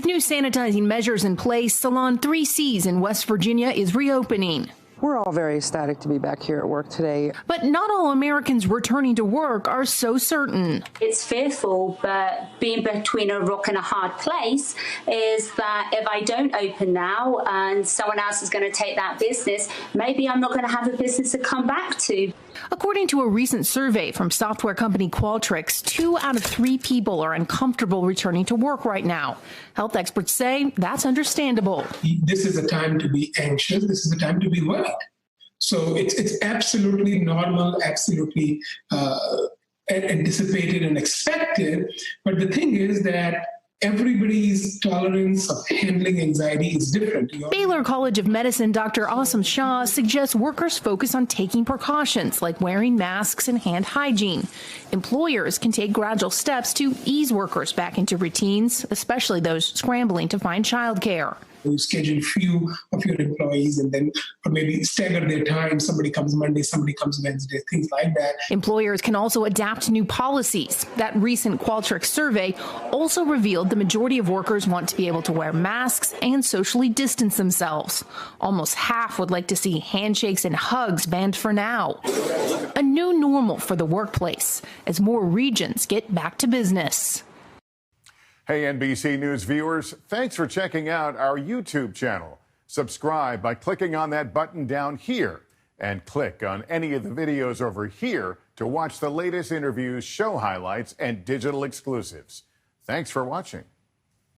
With new sanitizing measures in place, Salon 3C's in West Virginia is reopening. We're all very ecstatic to be back here at work today. But not all Americans returning to work are so certain. It's fearful, but being between a rock and a hard place is that if I don't open now and someone else is going to take that business, maybe I'm not going to have a business to come back to. According to a recent survey from software company Qualtrics, 2 out of 3 people are uncomfortable returning to work right now. Health experts say that's understandable. This is a time to be anxious. This is a time to be worried. So it's absolutely normal, absolutely anticipated and expected. But the thing is that everybody's tolerance of handling anxiety is different. Baylor College of Medicine Dr. Asam Shah suggests workers focus on taking precautions like wearing masks and hand hygiene. Employers can take gradual steps to ease workers back into routines, especially those scrambling to find childcare. You schedule few of your employees and then or maybe stagger their time. Somebody comes Monday, somebody comes Wednesday, things like that. Employers can also adapt new policies. That recent Qualtrics survey also revealed the majority of workers want to be able to wear masks and socially distance themselves. Almost half would like to see handshakes and hugs banned for now. A new normal for the workplace as more regions get back to business. Hey, NBC News viewers, thanks for checking out our YouTube channel. Subscribe by clicking on that button down here and click on any of the videos over here to watch the latest interviews, show highlights, and digital exclusives. Thanks for watching.